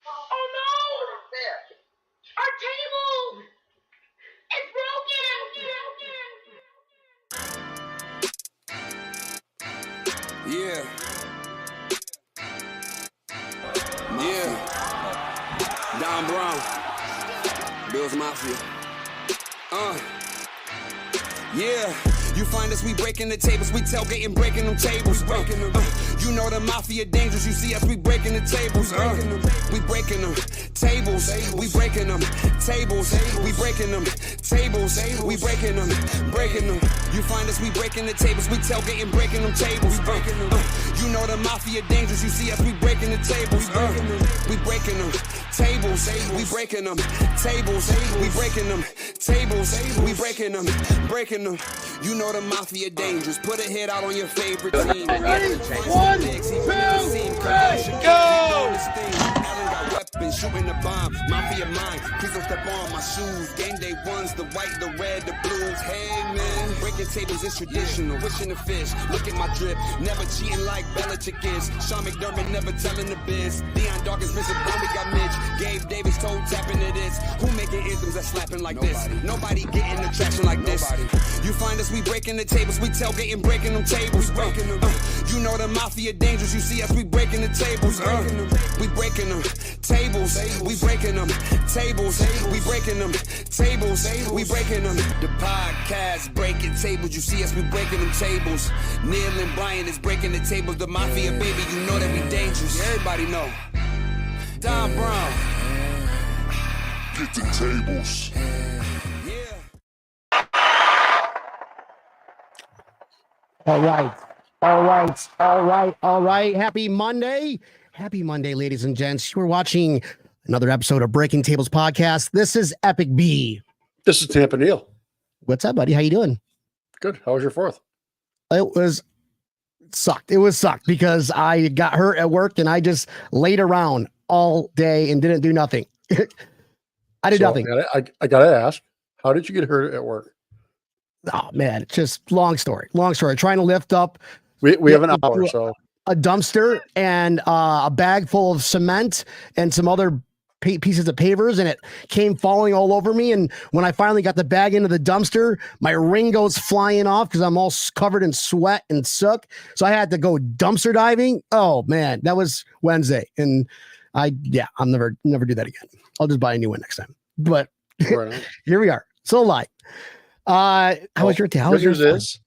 Oh no! Our table! It's broken! Yeah. Yeah. Don Brown. Bill's Mafia. Yeah. You find us, we breaking the tables, we tailgating, breaking them tables. You know the Mafia dangerous, you see us, we breaking the tables. We breaking them tables, we breaking them tables, we breaking them tables, we breaking them, breaking them. You find us, we breaking the tables, we tailgating, breaking them tables. You know the Mafia dangerous, you see us, we breaking the tables. We breaking them tables, we breaking them tables, we breaking them tables, we breaking them, breaking them. You know the Mafia dangerous. Put a hit out on your favorite team. Ready? 1, 2, 3, go! Weapons, shooting the bomb. Mafia mind. Please don't step on my shoes. Game day ones, the white, the red, the blues. Hey man, breaking tables is traditional. Wishing the fish. Look at my drip. Never cheating like Belichick is. Sean McDermott never telling the biz. Deion Dawkins, Vincent Brown, we got Mitch. Gabe Davis toe tapping to this. Who making anthems that slapping like this? Nobody getting the traction like this. You find us, we breaking the tables, we tailgating, breaking them tables. You know the Mafia dangerous, you see us, we breaking the tables. We breaking them tables, we breaking them tables, we breaking them tables, we breaking them. The podcast breaking tables, you see us, we breaking them tables. Neil and Brian is breaking the tables. The Mafia, baby, you know that we dangerous. Everybody know. Don Brown. Get the tables. All right. Happy Monday. Happy Monday, ladies and gents. You're watching another episode of Breaking Tables Podcast. This is Epic B. This is Tampa Neal. What's up, buddy? How you doing? Good. How was your 4th? It sucked because I got hurt at work and I just laid around all day and didn't do nothing. I did nothing. I gotta ask, how did you get hurt at work? Oh man, it's just long story. Trying to lift up. We have an hour, so a dumpster and a bag full of cement and some other pieces of pavers, and it came falling all over me. And when I finally got the bag into the dumpster, my ring goes flying off because I'm all covered in sweat and soot. So I had to go dumpster diving. Oh man, that was Wednesday, and I'll never do that again. I'll just buy a new one next time. But here we are, still alive. How was your day? How was your this?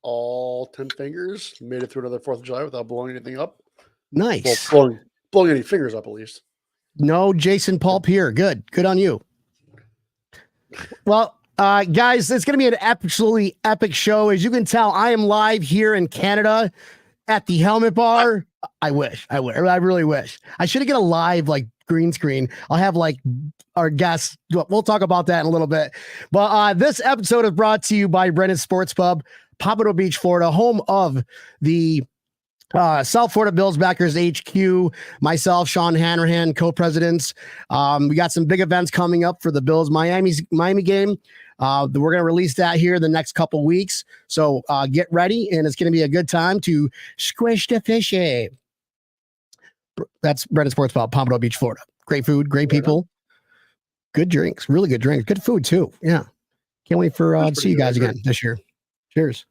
All 10 fingers made it through another 4th of July without blowing anything up. Nice. Well, blowing any fingers up at least. No Jason Pulp here. Good on you. Well, guys, it's going to be an absolutely epic show. As you can tell, I am live here in Canada at the Helmet Bar. I really wish. I should have get a live green screen. I'll have our guests. We'll talk about that in a little bit. But this episode is brought to you by Brennan Sports Pub, Pompano Beach, Florida, home of the South Florida Bills Backers HQ. Myself, Sean Hanrahan, co-presidents. We got some big events coming up for the Bills Miami game. We're going to release that here the next couple weeks. So get ready, and it's going to be a good time to squish the fishy. That's Brennan Sports Pub, Pompano Beach, Florida. Great food, great people, good drinks, really good drinks, good food too. Yeah. Can't wait to see you guys again this year. Cheers.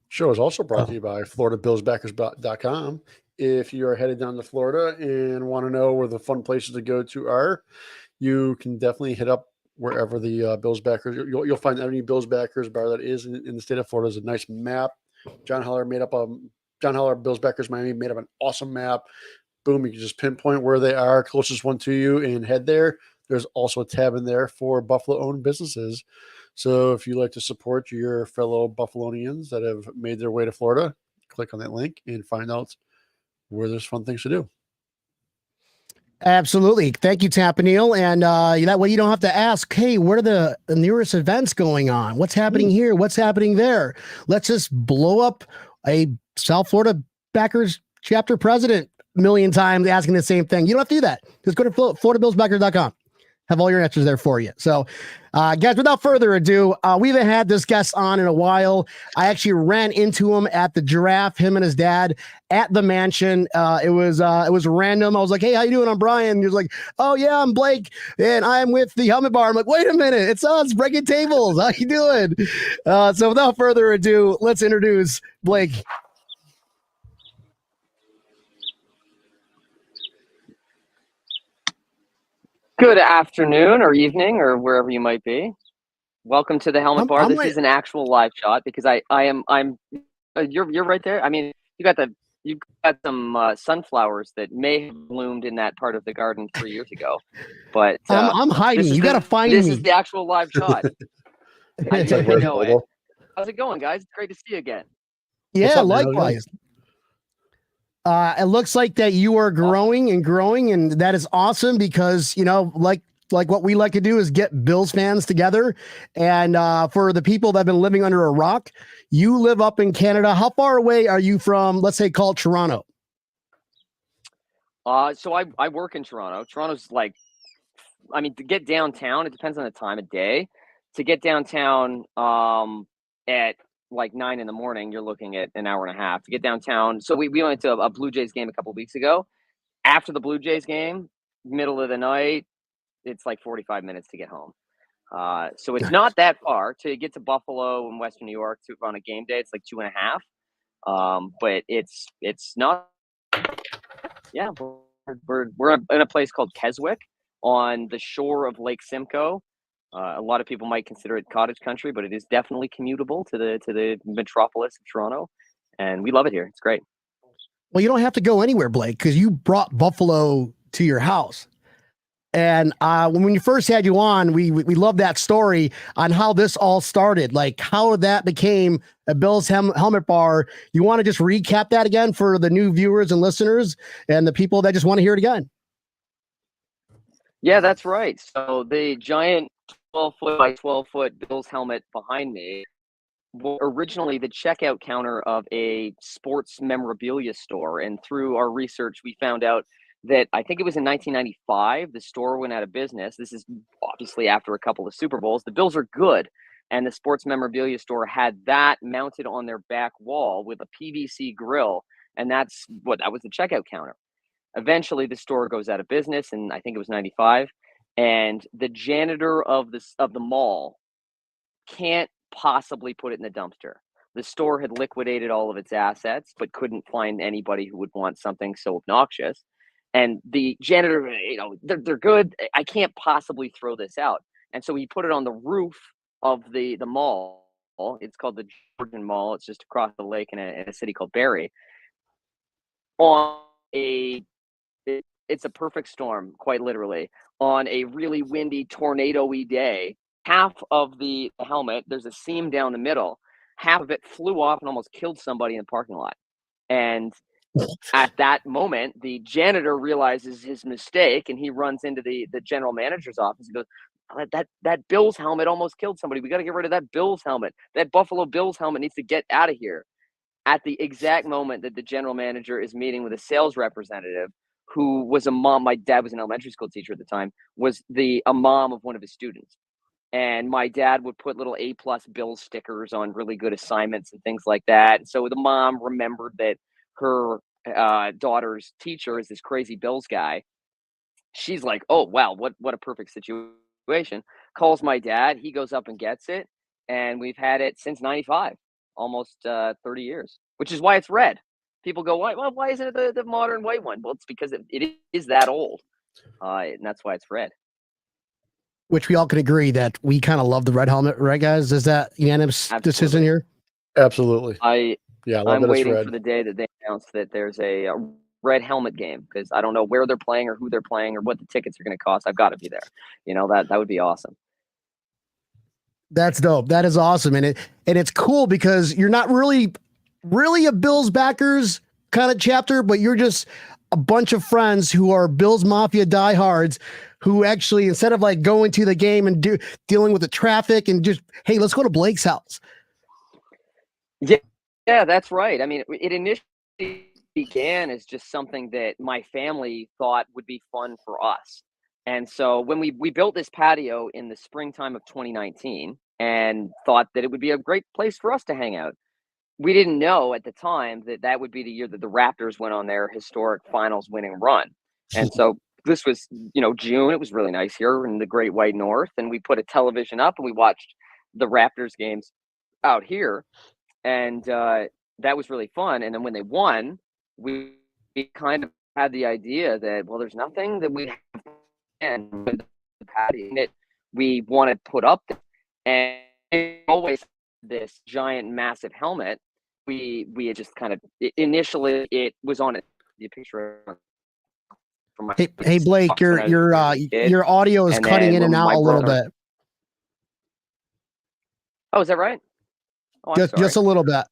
Show is also brought to you by FloridaBillsBackers.com. If you are headed down to Florida and want to know where the fun places to go to are, you can definitely hit up wherever the Bills Backers. You'll find any Bills Backers bar that is in the state of Florida. There's a nice map. John Heller Bills Backers Miami made up an awesome map. Boom, you can just pinpoint where they are, closest one to you, and head there. There's also a tab in there for Buffalo-owned businesses. So if you like to support your fellow Buffalonians that have made their way to Florida, click on that link and find out where there's fun things to do. Absolutely. Thank you, Tapanil. And that way you don't have to ask, hey, what are the nearest events going on? What's happening here? What's happening there? Let's just blow up a South Florida Backers chapter president a million times asking the same thing. You don't have to do that. Just go to FloridaBillsBackers.com. have all your answers there for you. So, guys, without further ado, we haven't had this guest on in a while. I actually ran into him at the Giraffe, him and his dad at the mansion. It was random. I was like, "Hey, how you doing? I'm Brian." He was like, "Oh yeah, I'm Blake, and I'm with the Helmet Bar." I'm like, "Wait a minute, it's us, breaking tables. How you doing?" So, without further ado, let's introduce Blake. Good afternoon or evening or wherever you might be. Welcome to the Helmet Bar. This is an actual live shot because I'm you're right there. I mean, you got some sunflowers that may have bloomed in that part of the garden 3 years ago, but I'm hiding. You got to find me. This is the actual live shot. I know it. How's it going, guys? It's great to see you again. Yeah, likewise. It looks like that you are growing and growing, and that is awesome because, like what we like to do is get Bills fans together. And for the people that have been living under a rock, you live up in Canada. How far away are you from, let's say, called Toronto? So I work in Toronto. Toronto's to get downtown, it depends on the time of day. To get downtown at like 9 a.m, you're looking at an hour and a half to get downtown. So we went to a Blue Jays game a couple of weeks ago. After the Blue Jays game, middle of the night, it's like 45 minutes to get home. So it's not that far to get to Buffalo in Western New York on a game day. It's like 2.5. But it's not. Yeah, we're in a place called Keswick on the shore of Lake Simcoe. A lot of people might consider it cottage country, but it is definitely commutable to the metropolis of Toronto, and we love it here. It's great. Well, you don't have to go anywhere, Blake, because you brought Buffalo to your house. And when you first had you on, we love that story on how this all started, like how that became a Bills Helmet Bar. You want to just recap that again for the new viewers and listeners and the people that just want to hear it again? Yeah, that's right. So the giant 12-foot by 12-foot Bills helmet behind me was originally the checkout counter of a sports memorabilia store. And through our research, we found out that I think it was in 1995, the store went out of business. This is obviously after a couple of Super Bowls. The Bills are good. And the sports memorabilia store had that mounted on their back wall with a PVC grill. And that was the checkout counter. Eventually, the store goes out of business, and I think it was 95. And the janitor of the mall can't possibly put it in the dumpster. The store had liquidated all of its assets, but couldn't find anybody who would want something so obnoxious. And the janitor, they're good. I can't possibly throw this out. And so he put it on the roof of the mall. It's called the Georgian Mall. It's just across the lake in a city called Barrie. It's a perfect storm, quite literally. On a really windy, tornado-y day, half of the helmet, there's a seam down the middle. Half of it flew off and almost killed somebody in the parking lot. And at that moment, the janitor realizes his mistake, and he runs into the general manager's office and goes, that Bills helmet almost killed somebody. We got to get rid of that Bills helmet. That Buffalo Bills helmet needs to get out of here. At the exact moment that the general manager is meeting with a sales representative who was a mom, my dad was an elementary school teacher at the time, was a mom of one of his students. And my dad would put little A+ Bills stickers on really good assignments and things like that. And so the mom remembered that her daughter's teacher is this crazy Bills guy. She's like, oh, wow, what a perfect situation. Calls my dad. He goes up and gets it. And we've had it since 95, almost 30 years, which is why it's red. People go, why isn't it the modern white one? Well, it's because it is that old. And that's why it's red. Which we all can agree that we kind of love the red helmet, right, guys? Is that unanimous decision here? Absolutely. I'm waiting for the day that they announce that there's a red helmet game, because I don't know where they're playing or who they're playing or what the tickets are going to cost. I've got to be there. That would be awesome. That's dope. That is awesome. And it's cool because you're not really a Bills backers kind of chapter, but you're just a bunch of friends who are Bills Mafia diehards who actually, instead of like going to the game and dealing with the traffic and just, hey, let's go to Blake's house. Yeah, that's right. I mean, it initially began as just something that my family thought would be fun for us. And so when we built this patio in the springtime of 2019 and thought that it would be a great place for us to hang out, we didn't know at the time that that would be the year that the Raptors went on their historic finals winning run. And so this was, June. It was really nice here in the Great White North. And we put a television up and we watched the Raptors games out here. And that was really fun. And then when they won, we kind of had the idea that, well, there's nothing that we have and the patio that we want to put up there. And always this giant, massive helmet. We had just kind of initially it was on it. The picture. Hey Blake, your audio is cutting in and out a little bit. Oh, is that right? Oh, just a little bit.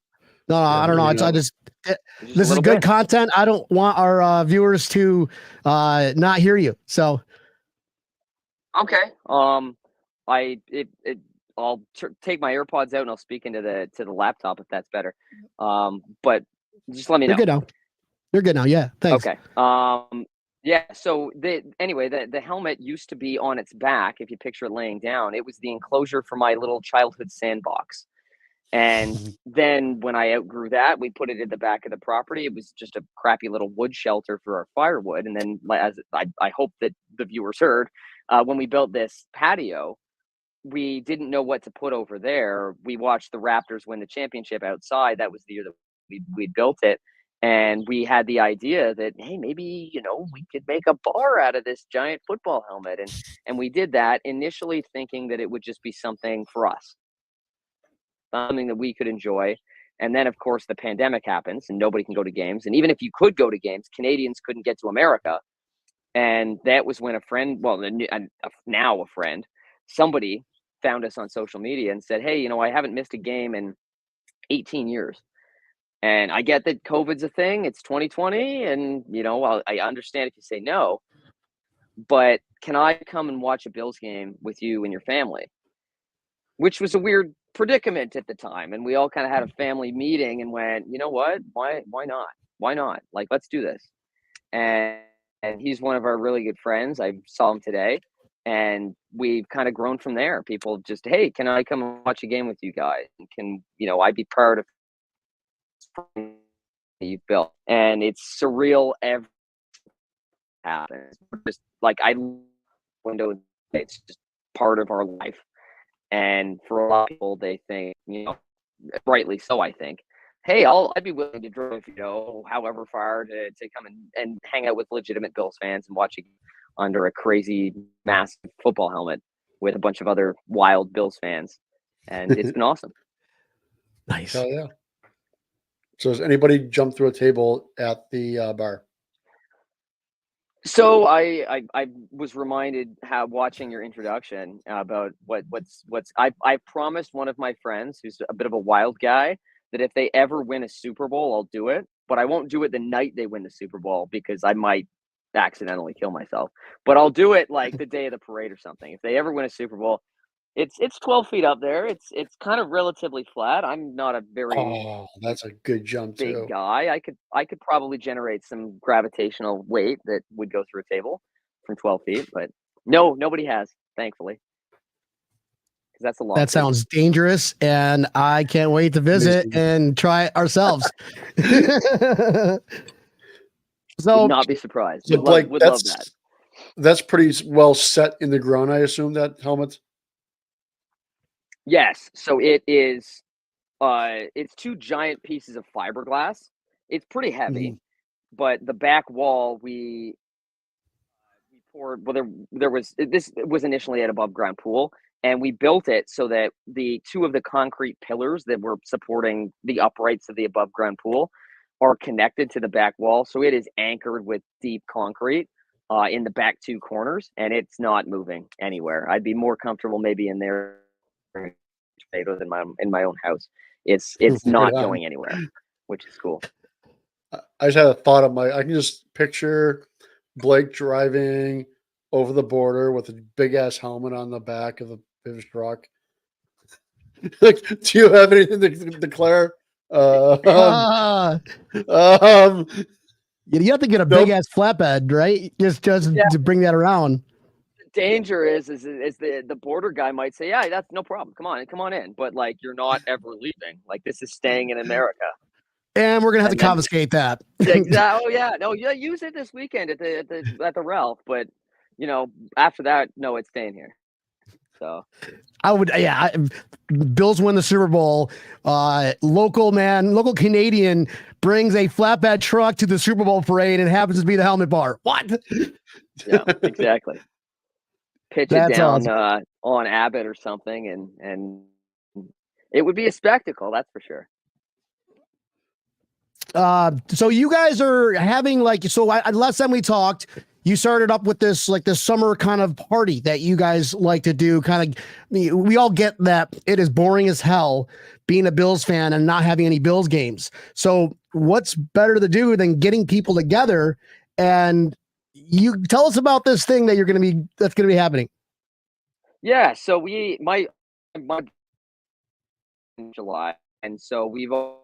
No, I don't know. This is good content. I don't want our viewers to not hear you. So okay. I'll take my AirPods out and I'll speak into the laptop if that's better. But just let me know. You're good now. Yeah. Thanks. Okay. Yeah. So the helmet used to be on its back. If you picture it laying down, it was the enclosure for my little childhood sandbox. And then when I outgrew that, we put it in the back of the property. It was just a crappy little wood shelter for our firewood. And then, as I hope that the viewers heard, when we built this patio, we didn't know what to put over there. We watched the Raptors win the championship outside. That was the year that we built it. And we had the idea that, hey, maybe, we could make a bar out of this giant football helmet. And we did that initially thinking that it would just be something for us, something that we could enjoy. And then, of course, the pandemic happens and nobody can go to games. And even if you could go to games, Canadians couldn't get to America. And that was when a friend, now a friend, somebody found us on social media and said, hey, I haven't missed a game in 18 years. And I get that COVID's a thing. It's 2020. And, I understand if you say no, but can I come and watch a Bills game with you and your family? Which was a weird predicament at the time. And we all kind of had a family meeting and went, you know what? Why not? Why not? Like, let's do this. And he's one of our really good friends. I saw him today. And we've kind of grown from there. People just, hey, can I come and watch a game with you guys? Can, I be part of you've built? And it's surreal every happens. Just like window, it's just part of our life. And for a lot of people, they think, rightly so, I think, hey, I'd be willing to drive, however far to come and hang out with legitimate Bills fans and watch it under a crazy, massive football helmet with a bunch of other wild Bills fans. And it's been awesome. Nice. Hell yeah. So has anybody jumped through a table at the bar? So I was reminded how watching your introduction about I promised one of my friends who's a bit of a wild guy that if they ever win a Super Bowl, I'll do it, but I won't do it the night they win the Super Bowl because I might accidentally kill myself. But I'll do it like the day of the parade or something. If they ever win a Super Bowl, it's 12 feet up there. It's kind of relatively flat. I'm not a very that's a good jump big too. guy. I could probably generate some gravitational weight that would go through a table from 12 feet, but nobody has, thankfully. Because that's a long. That sounds dangerous, and I can't wait to visit and try it ourselves. So would not be surprised. So would love that. That's pretty well set in the ground, I assume, that helmet. Yes. So it is. It's two giant pieces of fiberglass. It's pretty heavy, but the back wall we poured. Well, this was initially an above ground pool, and we built it so that the two of the concrete pillars that were supporting the uprights of the above ground pool are connected to the back wall. So it is anchored with deep concrete in the back two corners, and it's not moving anywhere. I'd be more comfortable maybe in there than in my own house. It's not going anywhere, which is cool. I just had a thought I can just picture Blake driving over the border with a big ass helmet on the back of his truck. Like, do you have anything to declare? You have to get a big ass flatbed, right? Just to bring that around. danger is the border guy might say, yeah, that's no problem. Come on in. But like, you're not ever leaving. Like, this is staying in America. And we're gonna have to And then- confiscate that. Exactly. Oh yeah. No, yeah. Use it this weekend at the Ralph. But after that, no, it's staying here. So I would, yeah. Bills win the Super Bowl. Local Canadian brings a flatbed truck to the Super Bowl parade and happens to be the Helmet Bar. What? yeah, exactly. Pitch That's it down awesome. on Abbott or something, and it would be a spectacle. That's for sure. So you guys are having last time we talked, you started up with this summer kind of party that you guys like to do. Kind of, we all get that it is boring as hell being a Bills fan and not having any Bills games. So what's better to do than getting people together? And you tell us about this thing that's going to be happening. Yeah. So my in July, and so we've a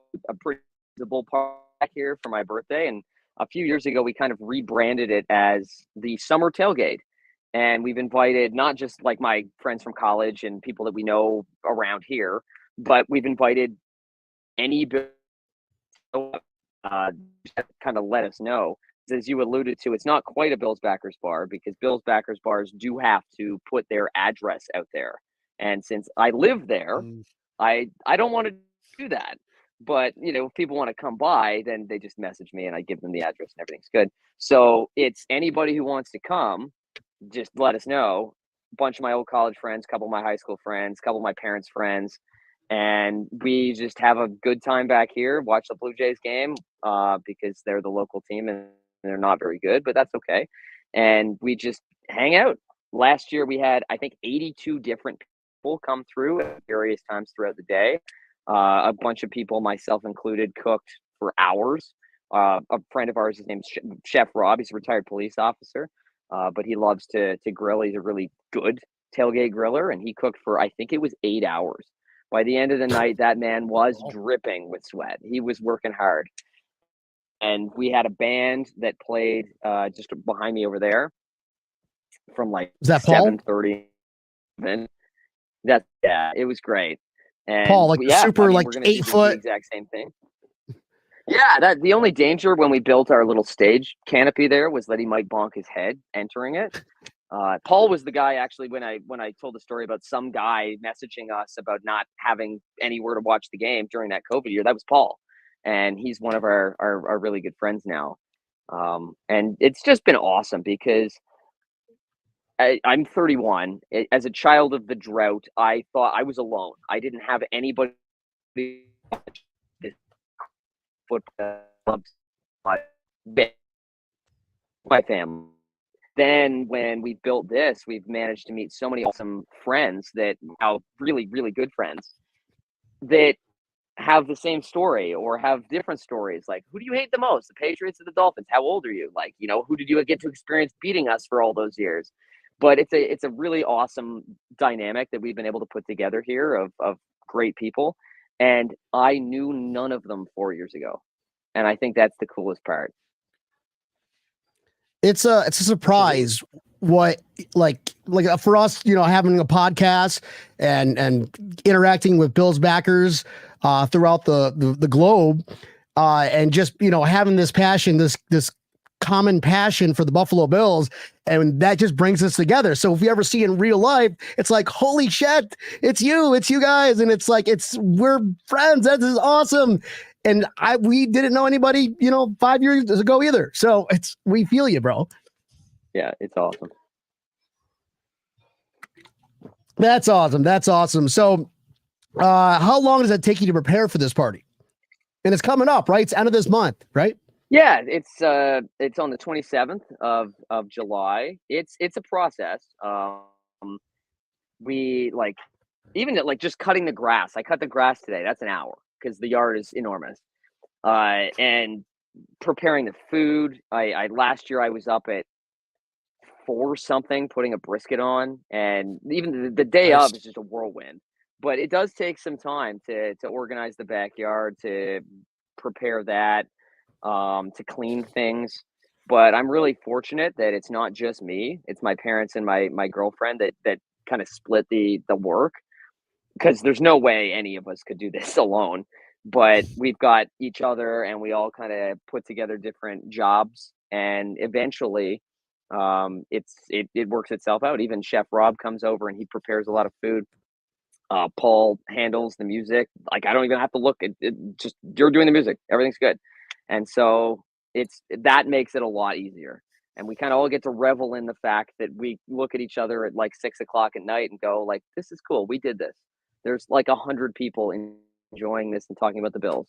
pretty visible park here for my birthday. And a few years ago, we kind of rebranded it as the Summer Tailgate, and we've invited not just like my friends from college and people that we know around here, but we've invited any kind of let us know. As you alluded to, it's not quite a Bills backers bar because Bills backers bars do have to put their address out there, and since I live there, I don't want to do that. But if people want to come by, then they just message me and I give them the address and everything's good. So it's anybody who wants to come, just let us know. A bunch of my old college friends, a couple of my high school friends, a couple of my parents' friends, and we just have a good time back here. Watch the Blue Jays game because they're the local team and they're not very good, but that's okay. And we just hang out. Last year we had, I think, 82 different people come through at various times throughout the day. A bunch of people, myself included, cooked for hours. A friend of ours, his name's Chef Rob. He's a retired police officer, but he loves to grill. He's a really good tailgate griller, and he cooked for, I think it was 8 hours. By the end of the night, that man was dripping with sweat. He was working hard. And we had a band that played just behind me over there from like Is that Paul? 7:30. It was great. And Paul, super, we're gonna 8 foot. the exact same thing. Yeah, the only danger when we built our little stage canopy there was that he might bonk his head entering it. Paul was the guy actually when I told the story about some guy messaging us about not having anywhere to watch the game during that COVID year. That was Paul, and he's one of our really good friends now. And it's just been awesome because I'm 31. As a child of the drought, I thought I was alone. I didn't have anybody. Football, my family. Then when we built this, we've managed to meet so many awesome friends that are really, really good friends that have the same story or have different stories. Like, who do you hate the most? The Patriots or the Dolphins? How old are you? Like, who did you get to experience beating us for all those years? But it's a really awesome dynamic that we've been able to put together here of great people. And I knew none of them 4 years ago. And I think that's the coolest part. It's a surprise what like for us, having a podcast and interacting with Bills backers throughout the globe, and just having this passion, this common passion for the Buffalo Bills, and that just brings us together. So if we ever see in real life, it's like, holy shit, it's you guys, and it's like we're friends. That is awesome. And we didn't know anybody, 5 years ago either. So we feel you, bro. Yeah, it's awesome. That's awesome. That's awesome. So how long does it take you to prepare for this party? And it's coming up, right? It's end of this month, right? Yeah, it's on the 27th of July. It's a process. We even just cutting the grass. I cut the grass today. That's an hour because the yard is enormous. And preparing the food. I last year I was up at 4 something putting a brisket on, and even the day of is just a whirlwind. But it does take some time to organize the backyard, to prepare that, to clean things. but I'm really fortunate that it's not just me. It's my parents and my girlfriend that kind of split the work, because there's no way any of us could do this alone. But we've got each other, and we all kind of put together different jobs, and eventually, it works itself out. Even Chef Rob comes over and he prepares a lot of food. Paul handles the music. Like, I don't even have to look. It just, you're doing the music. Everything's good, and so that makes it a lot easier. And we kind of all get to revel in the fact that we look at each other at like 6 o'clock at night and go, like, this is cool. We did this. There's like 100 people enjoying this and talking about the Bills,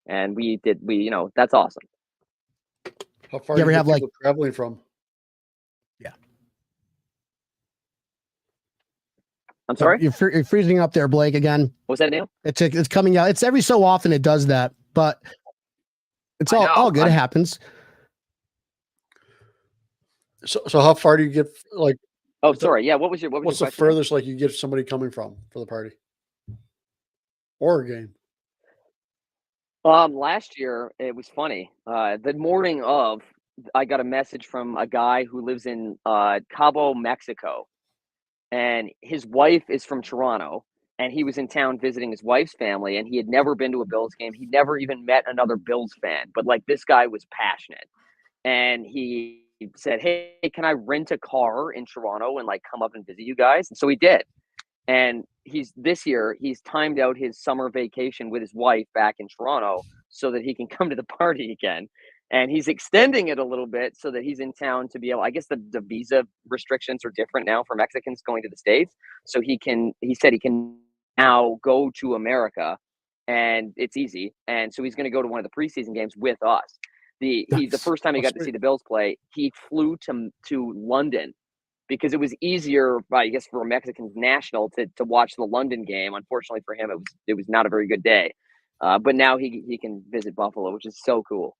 and we that's awesome. How far You do ever you have, get like- people traveling from? I'm sorry. You're freezing up there, Blake. Again, Was that Neil? it's coming out. It's every so often it does that, but it's I know. all good. It happens. So how far do you get? Like, Oh, sorry. Yeah. What was your what's the question? furthest like you get somebody coming from for the party or a game? Last year it was funny. The morning of, I got a message from a guy who lives in Cabo, Mexico, and his wife is from Toronto, and he was in town visiting his wife's family, and he had never been to a Bills game. He'd never even met another Bills fan, but like, this guy was passionate, and he said, "Hey, can I rent a car in Toronto and like come up and visit you guys?" And so he did. And this year he's timed out his summer vacation with his wife back in Toronto so that he can come to the party again. And he's extending it a little bit so that he's in town to be able, I guess the visa restrictions are different now for Mexicans going to the States. So he said he can now go to America, and it's easy. And so he's going to go to one of the preseason games with us. The first time he got to see the Bills play, he flew to London, because it was easier, I guess, for a Mexican national to watch the London game. Unfortunately for him, it was not a very good day. But now he can visit Buffalo, which is so cool.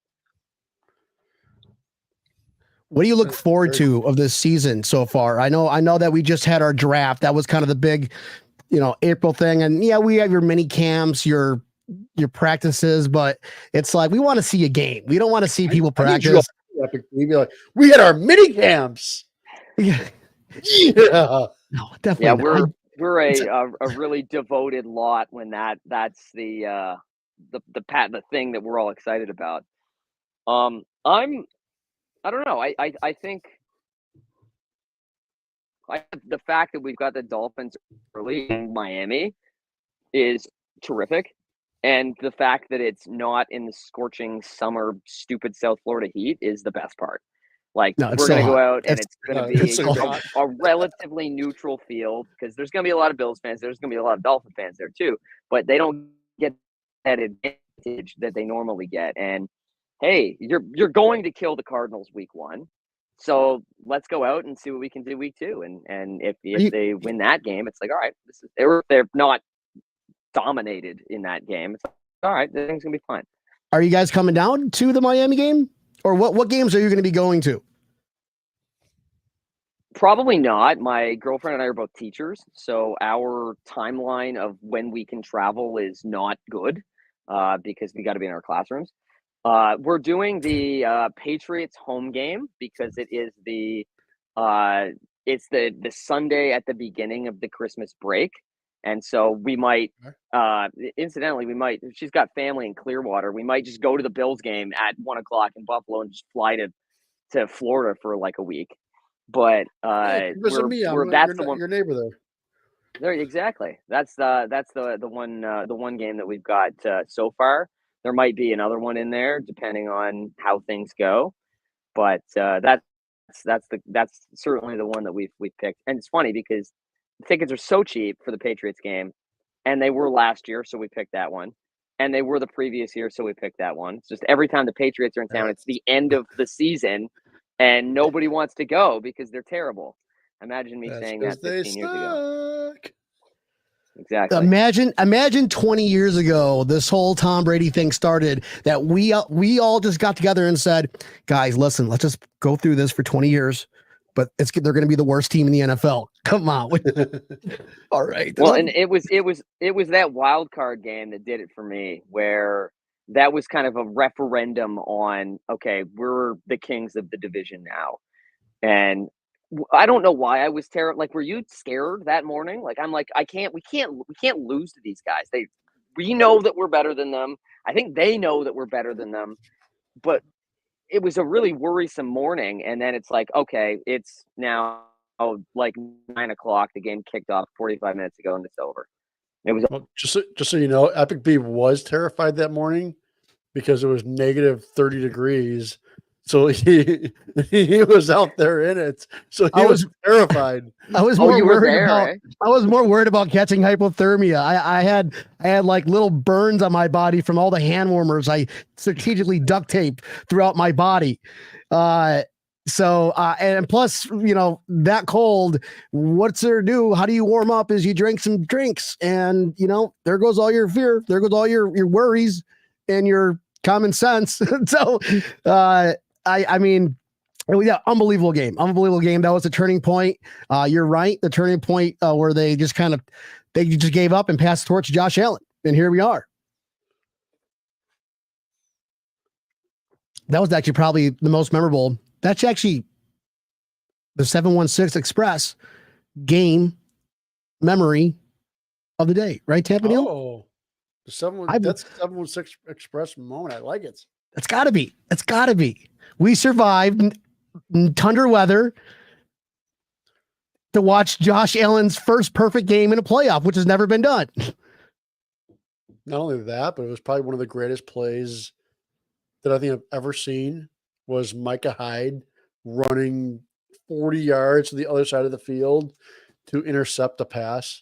What do you look forward to of this season so far? I know that we just had our draft. That was kind of the big, April thing. And yeah, we have your mini camps, your practices, but it's like, we want to see a game. We don't want to see people practice. We had our mini camps. Yeah. Yeah. No, definitely. Yeah, not. we're a really devoted lot when that's the thing that we're all excited about. I don't know. I think the fact that we've got the Dolphins early in Miami is terrific. And the fact that it's not in the scorching summer, stupid South Florida heat is the best part. Like, No, it's we're so going to go hot. out, and it's going to be it's so hot. a relatively neutral field, because there's going to be a lot of Bills fans. There's going to be a lot of Dolphin fans there too, but they don't get that advantage that they normally get. And hey, you're going to kill the Cardinals week 1. So let's go out and see what we can do week 2. And if they win that game, it's like, all right, they're not dominated in that game. It's like, all right, the thing's gonna be fine. Are you guys coming down to the Miami game, or what games are you going to be going to? Probably not. My girlfriend and I are both teachers, so our timeline of when we can travel is not good, because we got to be in our classrooms. We're doing the Patriots home game because it is the Sunday at the beginning of the Christmas break. And so we might, incidentally, she's got family in Clearwater. We might just go to the Bills game at 1:00 in Buffalo and just fly to Florida for like a week. But that's the one, your neighbor there. There, exactly. That's the one game that we've got so far. There might be another one in there depending on how things go, but that's certainly the one that we've picked. And it's funny because the tickets are so cheap for the Patriots game, and they were last year, so we picked that one, and they were the previous year, so we picked that one. It's just every time the Patriots are in town, it's the end of the season, and nobody wants to go because they're terrible. Imagine me saying that 15 years ago. Exactly. Imagine 20 years ago, this whole Tom Brady thing started, that we all just got together and said, guys, listen, let's just go through this for 20 years, but they're going to be the worst team in the NFL. Come on. All right. Well, and it was that wild card game that did it for me, where that was kind of a referendum on, okay, we're the kings of the division now. And I don't know why I was terrified. Like, were you scared that morning? Like, I'm like, we can't lose to these guys. We know that we're better than them. I think they know that we're better than them, but it was a really worrisome morning. And then it's like, okay, it's now like 9:00. The game kicked off 45 minutes ago and it's over. It was Well, just so you know, Epic B was terrified that morning because it was negative 30 degrees. So he was out there in it. So he was terrified. I was more worried about catching hypothermia. I had like little burns on my body from all the hand warmers I strategically duct tape throughout my body. So and plus, that cold, what's there to do? How do you warm up? Is you drink some drinks, and there goes all your fear, there goes all your worries and your common sense. So I mean, yeah, unbelievable game. That was a turning point. You're right. The turning point where they just gave up and passed the torch to Josh Allen. And here we are. That was actually probably the most memorable. That's actually the 716 Express game memory of the day, right, Tampa Neal? Oh, that's 716 Express moment. I like it. It's got to be. It's got to be. We survived tundra weather to watch Josh Allen's first perfect game in a playoff, which has never been done. Not only that, but it was probably one of the greatest plays that I think I've ever seen was Micah Hyde running 40 yards to the other side of the field to intercept a pass.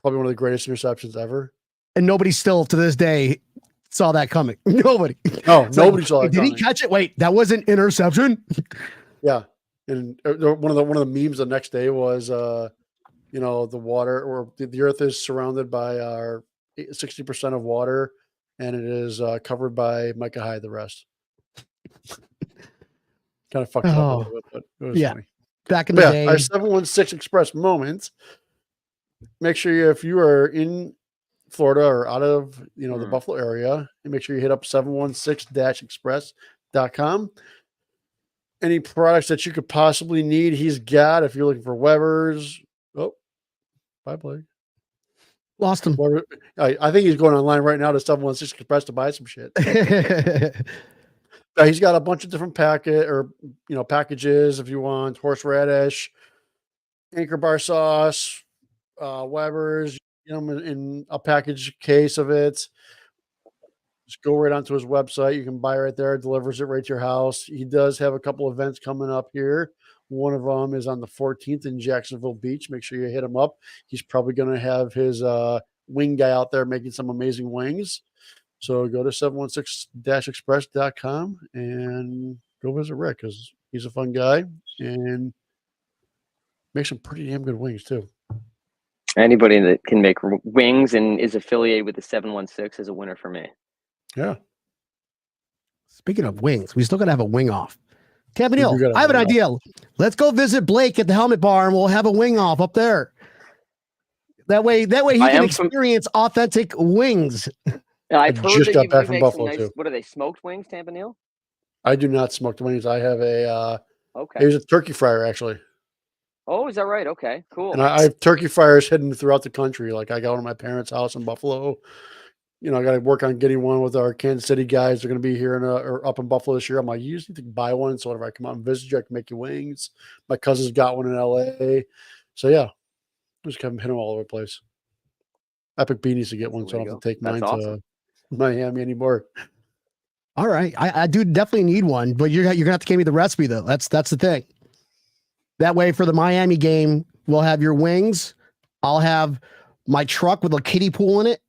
Probably one of the greatest interceptions ever. And nobody still to this day saw that coming. Nobody. No, nobody saw it did coming. He catch it? Wait, that was an interception? Yeah. And one of the memes the next day was, the water or the earth is surrounded by our 60% of water, and it is covered by Micah Hyde, the rest. Kind of fucked up a little bit, but it was funny. Back in the day. Our 716 Express moments. Make sure if you are in Florida or out of the Buffalo area, and make sure you hit up 716-express.com. Any products that you could possibly need, he's got. If you're looking for Weber's, bye, Blake. Lost him. I think he's going online right now to 716 Express to buy some shit. He's got a bunch of different packages if you want horseradish, Anchor bar sauce, Weber's, in a package case of it. Just go right onto his website. You can buy right there. It delivers it right to your house. He does have a couple events coming up here. One of them is on the 14th in Jacksonville Beach. Make sure you hit him up. He's probably going to have his wing guy out there making some amazing wings. So go to 716-express.com and go visit Rick because he's a fun guy and makes some pretty damn good wings too. Anybody that can make wings and is affiliated with the 716 is a winner for me. Yeah. Speaking of wings, we still got to have a wing off. Tampa Neal, I have an idea. Let's go visit Blake at the Helmet Bar and we'll have a wing off up there. That way he can experience authentic wings. I've heard just got back from Buffalo too. What are they, smoked wings, Tampa Neal? I do not smoke the wings. I have here's a turkey fryer actually. Oh, is that right? Okay, cool. And I have turkey fryers hidden throughout the country. Like I got one at my parents' house in Buffalo. I got to work on getting one with our Kansas City guys. They're going to be here or up in Buffalo this year. I'm like, you just need to buy one. So whenever I come out and visit you, I can make you wings. My cousin's got one in LA. So yeah, I just haven't hit them all over the place. Epic B needs to get one, so I don't have to take mine to Miami anymore. All right. I do definitely need one, but you're going to have to give me the recipe though. That's the thing. That way for the Miami game, we'll have your wings. I'll have my truck with a kiddie pool in it.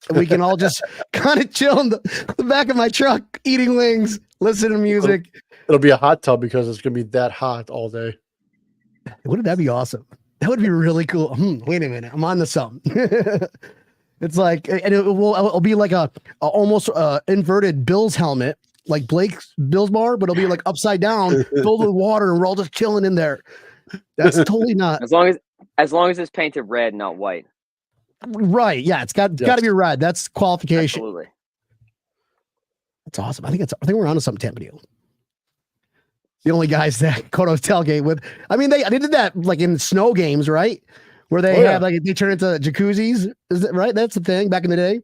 And we can all just kind of chill in the back of my truck, eating wings, listen to music. It'll be a hot tub because it's going to be that hot all day. Wouldn't that be awesome? That would be really cool. Wait a minute. I'm on to something. It's like, and it'll be like a almost inverted Bills helmet, like Blake's Bills bar, but it'll be like upside down, filled with water, and we're all just chilling in there. That's totally not. As long as it's painted red, not white. Right. Yeah. It's got to be red. That's qualification. Absolutely. That's awesome. I think we're onto something, Tampa Deal. The only guys that Koto's tailgate with. I mean, they did that like in snow games, right? Where they have like they turn into jacuzzis. Is it right? That's the thing back in the day.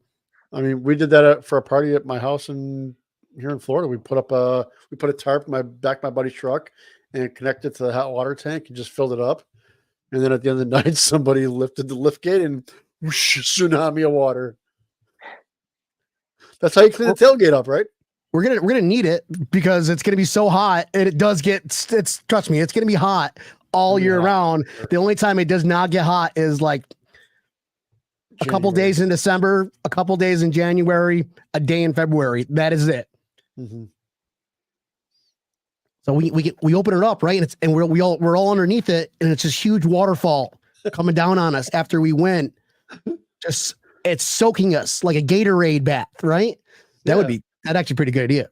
I mean, we did that for a party at my house here in Florida. We put a tarp in my buddy's truck and connected to the hot water tank and just filled it up. And then at the end of the night, somebody lifted the lift gate and whoosh, tsunami of water. That's how you clean the tailgate up, right? We're gonna need it because it's gonna be so hot, and it does get. Trust me, it's gonna be hot all year round. The only time it does not get hot is like a couple days in December, a couple days in January, a day in February. That is it. Mm-hmm. So we open it up, right? And we're all underneath it, and it's this huge waterfall coming down on us after we win. Just it's soaking us like a Gatorade bath, right? That'd actually pretty good idea.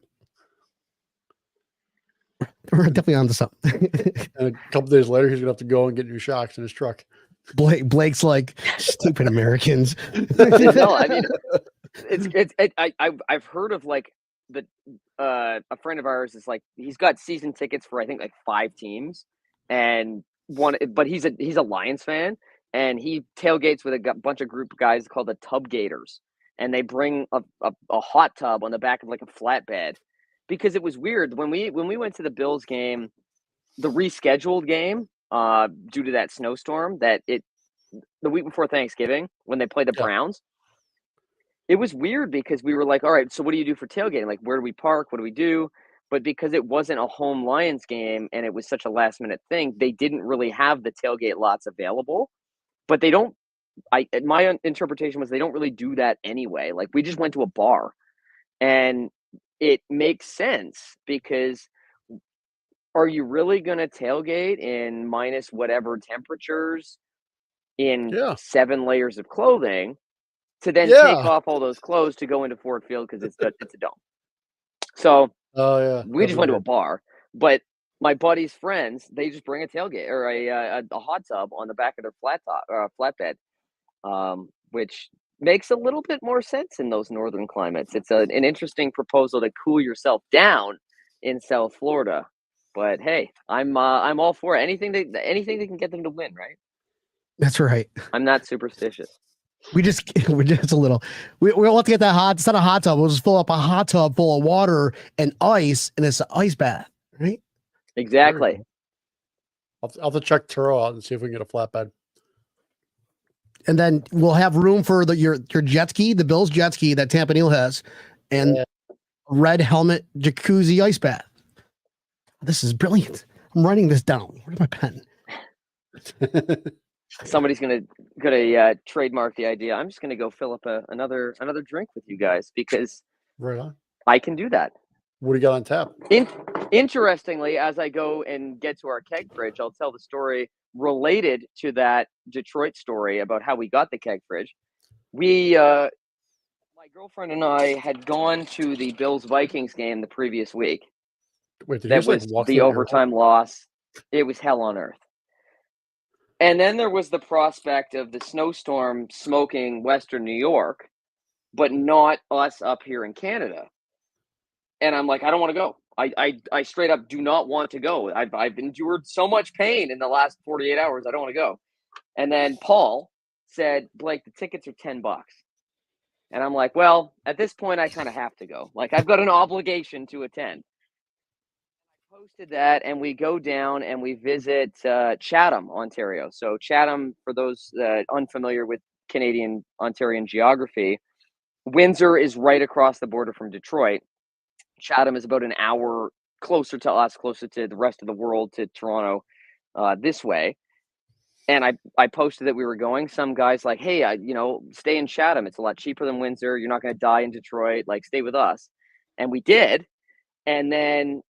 We're definitely onto something. And a couple days later, he's gonna have to go and get new shocks in his truck. Blake's like stupid Americans. No, I mean, I've heard of like a friend of ours is like he's got season tickets for I think like 5 teams, and but he's a Lions fan, and he tailgates with a bunch of group of guys called the Tub Gators, and they bring a hot tub on the back of like a flatbed, because it was weird when we went to the Bills game, the rescheduled game, due to that snowstorm the week before Thanksgiving when they played the Browns. It was weird because we were like, all right, so what do you do for tailgating? Like, where do we park? What do we do? But because it wasn't a home Lions game and it was such a last minute thing, they didn't really have the tailgate lots available. But they don't. My interpretation was they don't really do that anyway. Like, we just went to a bar, and it makes sense because are you really going to tailgate in minus whatever temperatures in 7 layers of clothing to then take off all those clothes to go into Ford Field because it's a dome? So we just went to a bar, but my buddy's friends, they just bring a tailgate or a hot tub on the back of their flatbed, which makes a little bit more sense in those northern climates. It's an interesting proposal to cool yourself down in South Florida. But hey, I'm all for it. Anything that can get them to win, right? That's right. I'm not superstitious. We're just a little. We'll have to get that hot. It's not a hot tub. We'll just fill up a hot tub full of water and ice, and it's an ice bath, right? Exactly. I'll have to check Turo out and see if we can get a flatbed. And then we'll have room for your jet ski, the Bills jet ski that Tampa Neal has, and red helmet jacuzzi ice bath. This is brilliant. I'm writing this down. Where's my pen? Somebody's gonna trademark the idea. I'm just gonna go fill up another drink with you guys because right on. I can do that. What do you got on tap? Interestingly, as I go and get to our keg fridge, I'll tell the story related to that Detroit story about how we got the keg fridge. My girlfriend and I had gone to the Bills-Vikings game the previous week. Wait, that was the overtime loss. It was hell on earth. And then there was the prospect of the snowstorm smoking Western New York, but not us up here in Canada. And I'm like, I don't want to go. I straight up do not want to go. I've endured so much pain in the last 48 hours. I don't want to go. And then Paul said, Blake, the tickets are $10. And I'm like, well, at this point, I kind of have to go. Like, I've got an obligation to attend. I posted that, and we go down and we visit Chatham, Ontario. So Chatham, for those unfamiliar with Canadian Ontarian geography, Windsor is right across the border from Detroit. Chatham is about an hour closer to us, closer to the rest of the world, to Toronto this way. And I posted that we were going. Some guys like, hey, stay in Chatham. It's a lot cheaper than Windsor. You're not going to die in Detroit. Like, stay with us. And we did. And then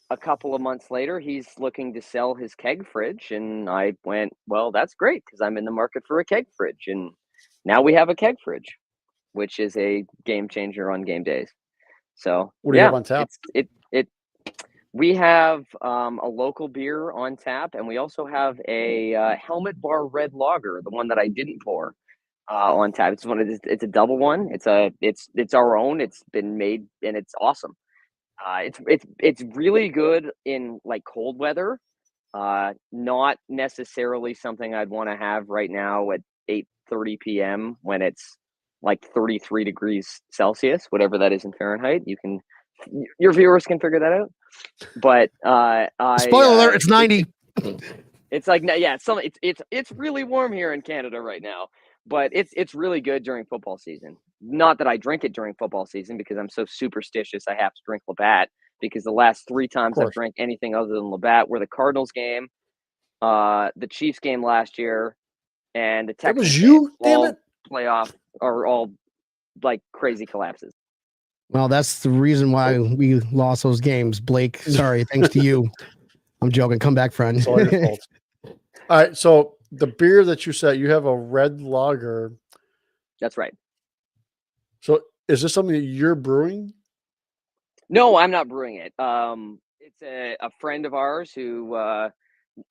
a couple of months later, he's looking to sell his keg fridge. And I went, well, that's great because I'm in the market for a keg fridge. And now we have a keg fridge, which is a game changer on game days. So what do you have on tap? We have a local beer on tap, and we also have a Helmet Bar Red Lager, the one that I didn't pour. on tap. It's a double one. It's our own. It's been made and it's awesome. It's really good in like cold weather. Not necessarily something I'd want to have right now at 8:30 p.m. when it's like 33 degrees Celsius, whatever that is in Fahrenheit. Your viewers can figure that out. But Spoiler alert, it's 90. It's like, yeah, it's really warm here in Canada right now, but it's really good during football season. Not that I drink it during football season because I'm so superstitious. I have to drink Labatt because the last 3 times I've drank anything other than Labatt were the Cardinals game, the Chiefs game last year, and the Texans. That was you, damn it. Playoff are all like crazy collapses. Well, that's the reason why we lost those games, Blake. Sorry, thanks to you. I'm joking. Come back, friend. It's all your fault. All right. So the beer that you said, you have a red lager. That's right. So is this something that you're brewing? No, I'm not brewing it. It's a friend of ours who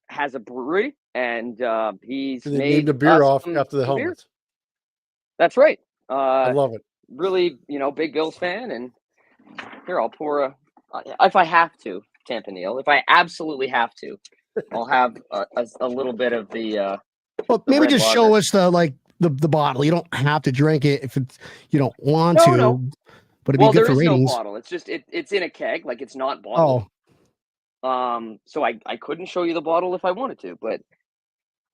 has a brewery, and he's And they made named the beer off some after the beer. helmet. That's right. I love it. Really, big Bills fan, and here I'll pour if I have to, Tampa Neil. If I absolutely have to, I'll have a little bit of the. Well, the maybe red just lager. show us the bottle. You don't have to drink it if you don't want to. No. But it'd be good for there is ratings. no bottle. It's just it's in a keg, like it's not bottled. Oh, So I couldn't show you the bottle if I wanted to, but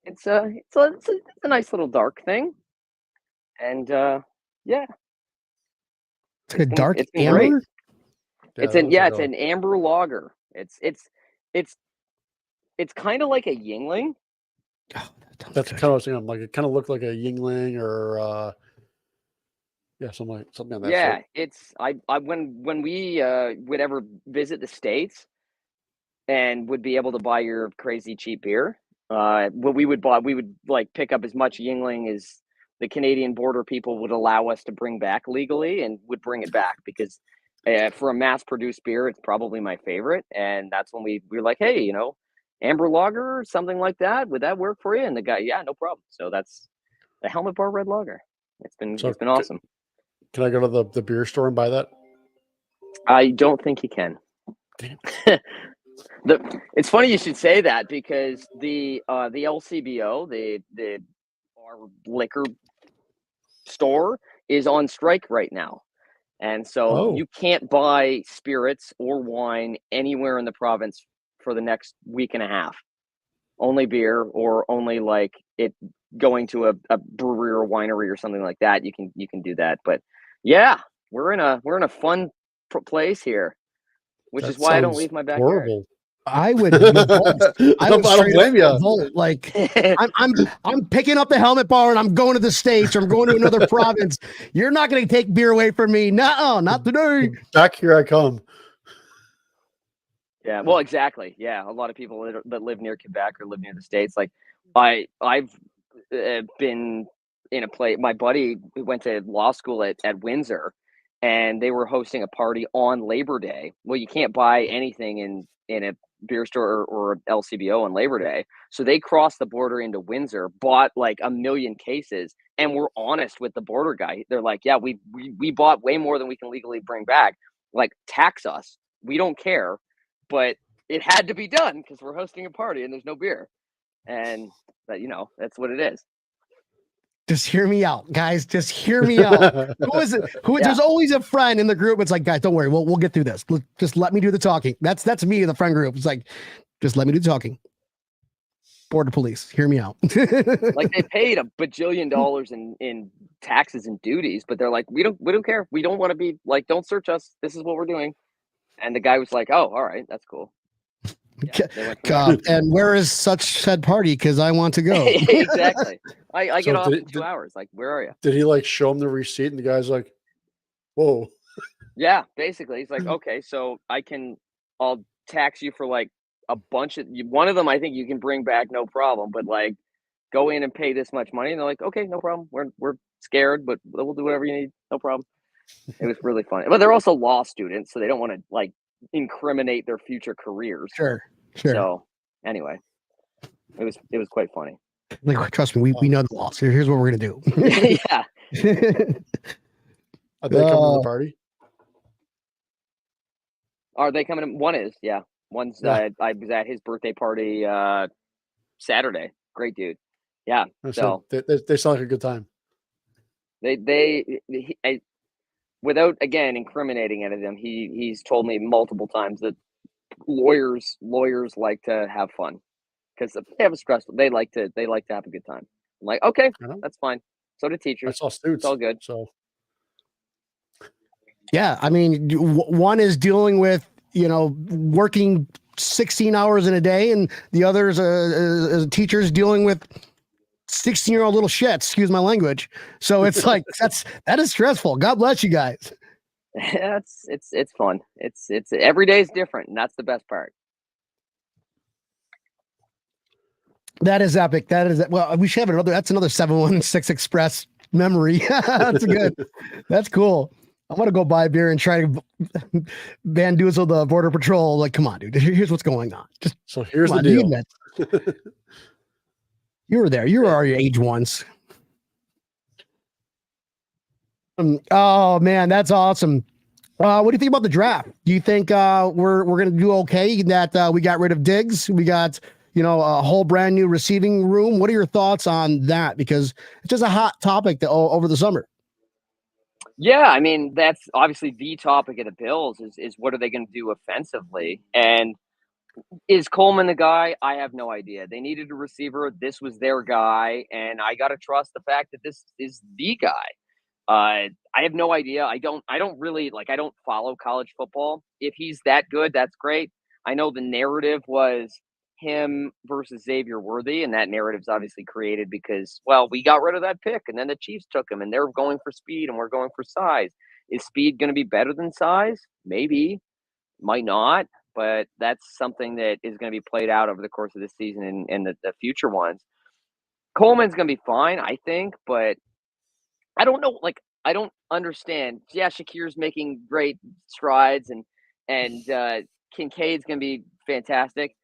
it's a nice little dark thing, and yeah, it's like a dark it's been great. amber. It's an amber lager. It's kind of like a Yingling. Oh, That's kind of what I was thinking. Like it kind of looked like a Yingling or something on that. Yeah, sort. it's I when we would ever visit the States and would be able to buy your crazy cheap beer. What we would like pick up as much Yingling as the Canadian border people would allow us to bring back legally, and would bring it back because for a mass-produced beer, it's probably my favorite. And that's when we were like, hey, amber lager or something like that. Would that work for you? And the guy, yeah, no problem. So that's the Helmet Bar Red Lager. It's been awesome. Can I go to the beer store and buy that? I don't think you can. It's funny you should say that because the LCBO, the bar liquor store, is on strike right now, and so you can't buy spirits or wine anywhere in the province for the next week and a half. Only beer, or only like it going to a brewery or winery or something like that. You can do that, but yeah, we're in a fun place here, which is why I don't leave my backyard. Horrible. I would. I don't blame you. Vote. Like I'm picking up the Helmet Bar and I'm going to the States, or I'm going to another province. You're not going to take beer away from me. No, not today. Back here I come. Yeah, well, exactly. Yeah, a lot of people that live near Quebec or live near the States. Like I've been in a place. My buddy went to law school at Windsor, and they were hosting a party on Labor Day. Well, you can't buy anything in a beer store or LCBO on Labor Day. So they crossed the border into Windsor, bought like 1 million cases, and were honest with the border guy. They're like, yeah, we bought way more than we can legally bring back. Like, tax us. We don't care. But it had to be done because we're hosting a party and there's no beer. And that's what it is. Just hear me out, guys. Just hear me out. Who is it? There's always a friend in the group. It's like, guys, don't worry. We'll get through this. Just let me do the talking. That's me in the friend group. It's like, just let me do the talking. Border police, hear me out. Like, they paid $1 bajillion in taxes and duties, but they're like, we don't care. We don't want to be like, don't search us. This is what we're doing. And the guy was like, oh, all right, that's cool. Yeah, and where is such said party? Because I want to go. Exactly. I get off in 2 hours. Like, where are you? Did he like show him the receipt? And the guy's like, whoa. Yeah, basically. He's like, okay, so I'll tax you for like a bunch of, one of them I think you can bring back, no problem. But like, go in and pay this much money. And they're like, okay, no problem. We're scared, but we'll do whatever you need. No problem. It was really funny. But they're also law students, so they don't want to like incriminate their future careers. Sure. So anyway, it was quite funny. Like, trust me, we know the loss. Here's what we're gonna do. Yeah. Are they coming to the Oh. party? Are they coming? One is, yeah. One's Yeah. I was at his birthday party Saturday. Great dude. Yeah. So they sound like a good time. Without again incriminating any of them, he's told me multiple times that lawyers like to have fun because they have a stressful. They like to have a good time. I'm like, okay, You know? that's fine. So do I teachers. saw It's Stoots. all good. So Yeah, I mean, one is dealing with working 16 hours in a day, and the other is a teacher's dealing with 16-year-old little shit. Excuse my language. So it's like that is stressful. God bless you guys. Yeah, it's fun. It's every day is different, and that's the best part. That is epic. That is well. We should have another. That's another 716 Express memory. That's good. That's cool. I'm gonna go buy a beer and try to bamboozle the border patrol. Like, come on, dude. Here's what's going on. Just so here's come the on, deal. you were there. You were our age once. Oh man, that's awesome. What do you think about the draft? Do you think we're gonna do okay? That we got rid of Diggs, we got a whole brand new receiving room. What are your thoughts on that? Because it's just a hot topic over the summer. Yeah, I mean that's obviously the topic of the Bills is what are they going to do offensively? And is Coleman the guy? I have no idea. They needed a receiver. This was their guy, and I got to trust the fact that this is the guy. I have no idea. I don't really I don't follow college football. If he's that good, that's great. I know the narrative was him versus Xavier Worthy, and that narrative's obviously created because, well, we got rid of that pick, and then the Chiefs took him, and they're going for speed, and we're going for size. Is speed going to be better than size? Maybe, might not, but that's something that is going to be played out over the course of this season and the future ones. Coleman's going to be fine, I think, but I don't know. I don't understand. Yeah, Shakir's making great strides, and Kincaid's gonna be fantastic.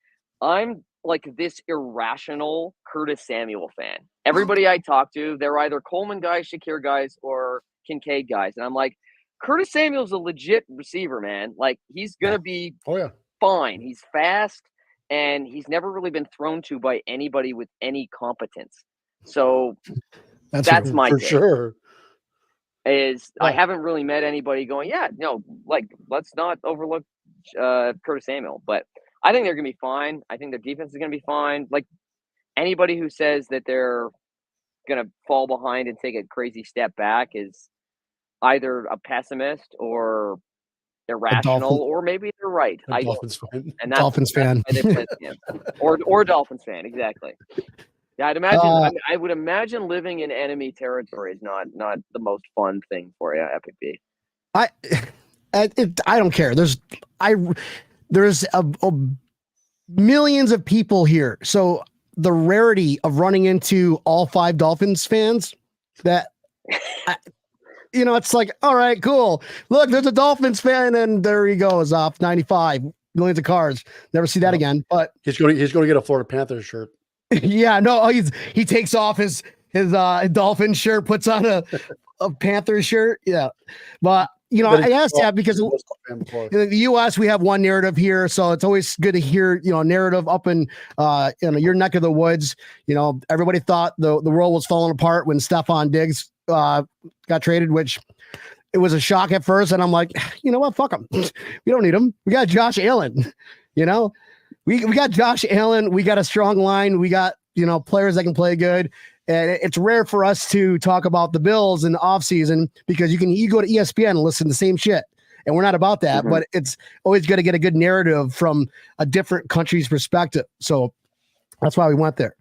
I'm like this irrational Curtis Samuel fan. Everybody I talk to, they're either Coleman guys, Shakir guys, or Kincaid guys, and I'm like, Curtis Samuel's a legit receiver, man. Like he's gonna be Oh yeah. fine. He's fast, and he's never really been thrown to by anybody with any competence. So that's my for take. sure. I haven't really met anybody going, yeah, no, let's not overlook Curtis Samuel. But I think they're gonna be fine. I think their defense is gonna be fine. Like anybody who says that they're gonna fall behind and take a crazy step back is either a pessimist or irrational, or maybe they're right. A Dolphins fan. And that's Dolphins fan. why they play the game. Or a Dolphins fan, exactly. Yeah, I would imagine living in enemy territory is not the most fun thing for you, Epic B. I don't care. There's millions of people here, so the rarity of running into all 5 Dolphins fans that it's like, all right, cool. Look, there's a Dolphins fan, and there he goes off 95 millions of cars. Never see that again. But he's going to get a Florida Panthers shirt. Yeah, no, he takes off his Dolphin shirt, puts on a Panthers shirt. Yeah, but I asked that because in the U.S. we have one narrative here, so it's always good to hear narrative up in your neck of the woods. Everybody thought the world was falling apart when Stephon Diggs got traded, which it was a shock at first, and I'm like, you know what, fuck him. We don't need him. We got Josh Allen. We got Josh Allen. We got a strong line. We got, players that can play good. And it's rare for us to talk about the Bills in the offseason because you go to ESPN and listen to the same shit. And we're not about that, but it's always going to get a good narrative from a different country's perspective. So that's why we went there.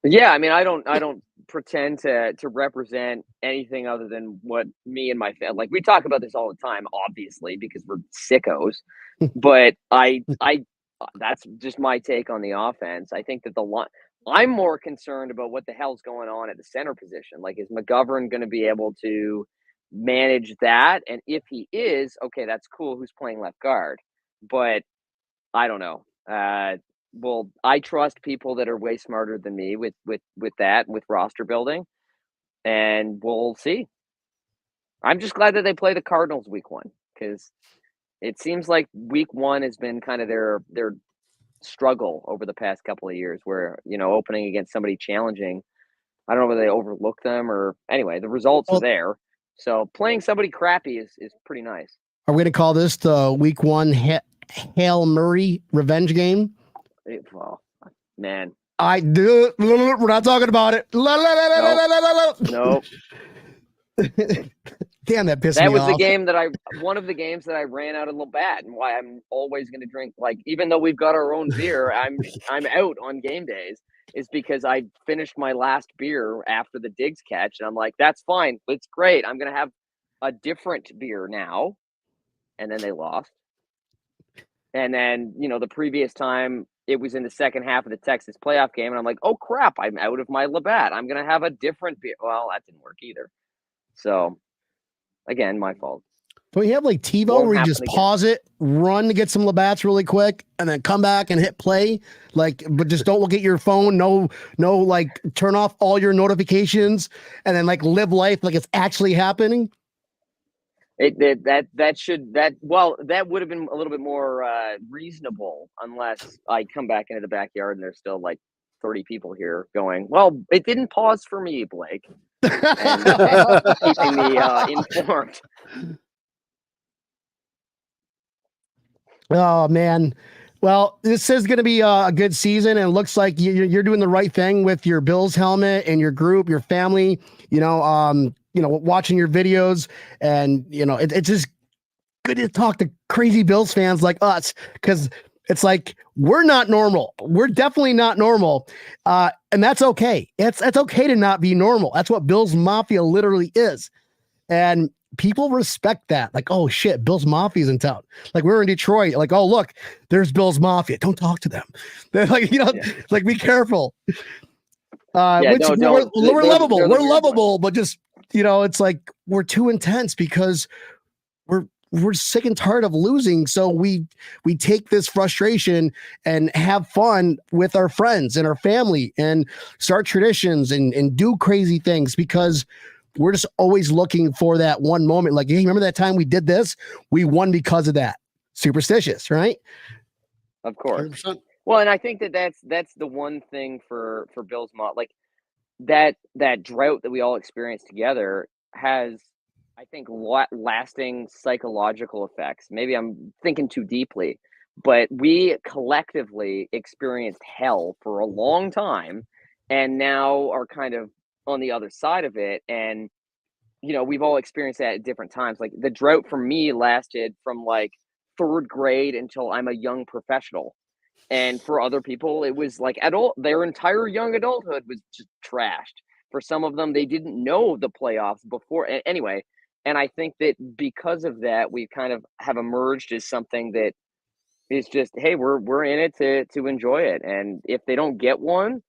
Yeah, I mean, I don't pretend to represent anything other than what me and my family, we talk about this all the time, obviously, because we're sickos. But that's just my take on the offense. I think that I'm more concerned about what the hell's going on at the center position. Like, is McGovern going to be able to manage that? And if he is, okay, that's cool. Who's playing left guard? But I don't know. I trust people that are way smarter than me with that, with roster building, and we'll see. I'm just glad that they play the Cardinals week 1 because it seems like week 1 has been kind of their struggle over the past couple of years, where opening against somebody challenging. I don't know whether they overlooked them or anyway. The results are there, so playing somebody crappy is pretty nice. Are we going to call this the week 1 Hail Murray revenge game? Well, man, I do. We're not talking about it. Nope. Damn, that pissed That me was off. the game one of the games that I ran out of Labatt, and why I'm always going to drink. Like, even though we've got our own beer, I'm out on game days. Is because I finished my last beer after the Diggs catch, and I'm like, that's fine, it's great. I'm going to have a different beer now, and then they lost. And then the previous time it was in the second half of the Texas playoff game, and I'm like, oh crap, I'm out of my Labatt. I'm going to have a different beer. Well, that didn't work either. So. Again, my fault. Don't you have like TiVo where you just pause it, run to get some Labats really quick, and then come back and hit play? Like, but just don't look at your phone. No, like turn off all your notifications and then like live life like it's actually happening. That would have been a little bit more reasonable, unless I come back into the backyard and there's still like 30 people here going, well, it didn't pause for me, Blake. And keeping me informed. Oh man, well, this is going to be a good season, and it looks like you're doing the right thing with your Bills helmet and your group, your family. Watching your videos, and it's just good to talk to crazy Bills fans like us, because it's like we're not normal. We're definitely not normal, and that's okay. It's okay to not be normal. That's what Bills Mafia literally is, and people respect that. Like, oh shit, Bills Mafia's in town. Like, we're in Detroit. Like, oh look, there's Bills Mafia. Don't talk to them. They're like, like, be careful. We're lovable. We're lovable, but just it's like we're too intense because we're sick and tired of losing. So we take this frustration and have fun with our friends and our family and start traditions and do crazy things, because we're just always looking for that one moment. Like, hey, remember that time we did this? We won because of that. Superstitious, right? Of course. 100%. Well, and I think that's the one thing for Bills Mafia, like that drought that we all experienced together has, I think, lasting psychological effects. Maybe I'm thinking too deeply, but we collectively experienced hell for a long time, and now are kind of on the other side of it. And we've all experienced that at different times. Like, the drought for me lasted from like 3rd grade until I'm a young professional, and for other people it was like their entire young adulthood was just trashed. For some of them, they didn't know the playoffs before. Anyway, and I think that because of that, we kind of have emerged as something that is just, hey, we're in it to enjoy it. And if they don't get one,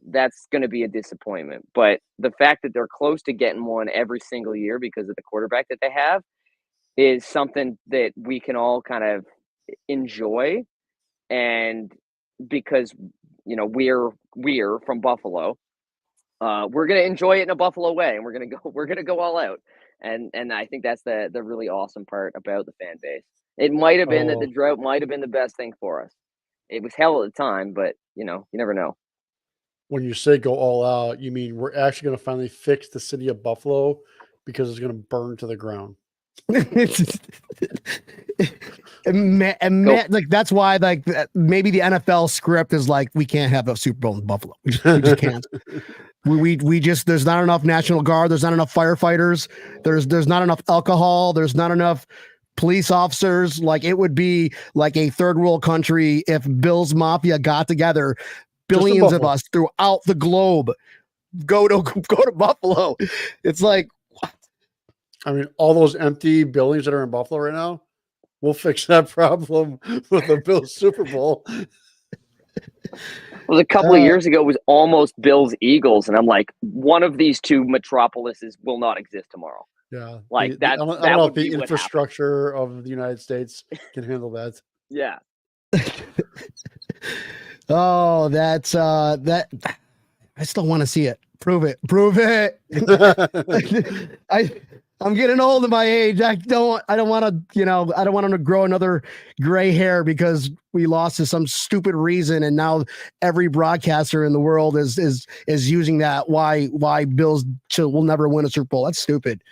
that's going to be a disappointment. But the fact that they're close to getting one every single year because of the quarterback that they have is something that we can all kind of enjoy. And because we're from Buffalo, we're going to enjoy it in a Buffalo way, and we're going to go all out. And I think that's the really awesome part about the fan base. It might have been that the drought might have been the best thing for us. It was hell at the time, but you never know. When you say go all out, you mean we're actually going to finally fix the city of Buffalo because it's going to burn to the ground. Like, that's why, like, maybe the NFL script is like, we can't have a Super Bowl in Buffalo. We just can't. We just, there's not enough National Guard. There's not enough firefighters. There's not enough alcohol. There's not enough police officers. Like, it would be like a third world country if Bills Mafia got together. Billions of us throughout the globe go to Buffalo. It's like, what? I mean, all those empty buildings that are in Buffalo right now, we'll fix that problem with the Bills Super Bowl. Well, a couple of years ago, it was almost Bills Eagles, and I'm like, one of these two metropolises will not exist tomorrow. Yeah, like I don't know if the infrastructure of the United States can handle that. Yeah. Oh, that's that. I still want to see it. Prove it. Prove it. I'm getting old at my age. I don't want to, I don't want him to grow another gray hair because we lost to some stupid reason, and now every broadcaster in the world is using that. Why Bills will never win a Super Bowl? That's stupid.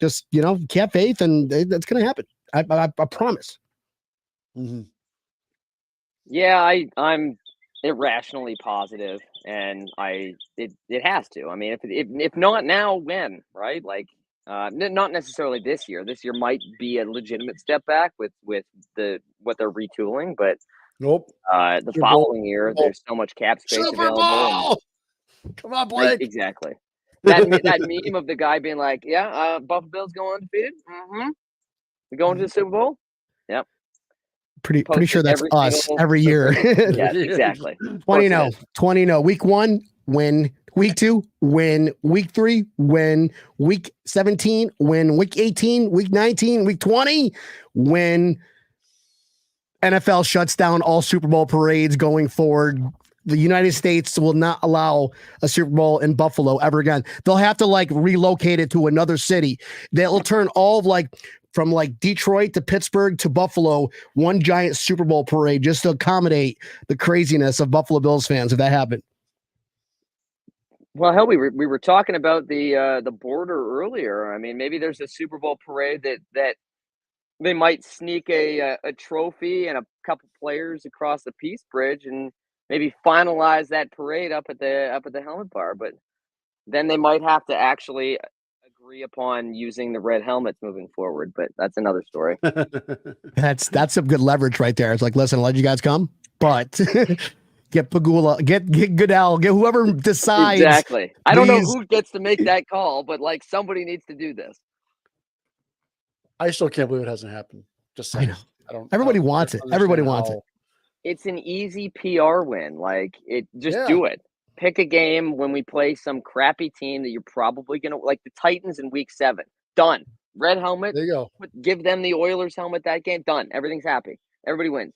Just have faith, and that's gonna happen. I promise. Mm-hmm. Yeah, I'm irrationally positive, and it has to. I mean, if not now, when, right? Like, not necessarily this year. This year might be a legitimate step back with what they're retooling, but Nope. the Super Bowl. following year, there's so much cap space Super available. Bowl. Come on, Blake. Exactly. That meme of the guy being like, "Yeah, Buffalo Bills go undefeated. Mm-hmm. We going to the Super Bowl." Yep. Pretty sure that's us every year. Yeah, exactly. 20-0. Week 1, win. Week 2, win. Week 3, win. Week 17, win. Week 18, week 19, week 20, win. NFL shuts down all Super Bowl parades going forward. The United States will not allow a Super Bowl in Buffalo ever again. They'll have to relocate it to another city. They'll turn all from Detroit to Pittsburgh to Buffalo, one giant Super Bowl parade just to accommodate the craziness of Buffalo Bills fans if that happened. Well, hell, we were talking about the border earlier. I mean, maybe there's a Super Bowl parade that they might sneak a trophy and a couple players across the Peace Bridge and maybe finalize that parade up at the Helmet Bar. But then they might have to actually agree upon using the red helmets moving forward. But that's another story. That's some good leverage right there. It's like, listen, I'll let you guys come, but get Pagula, get Goodell, get whoever decides. Exactly. I don't know who gets to make that call, but somebody needs to do this. I still can't believe it hasn't happened. Just saying. Everybody wants it. Everybody wants it. It's an easy PR win. Do it. Pick a game when we play some crappy team that you're probably going to the Titans in week 7. Done. Red helmet. There you go. Give them the Oilers helmet that game. Done. Everything's happy. Everybody wins.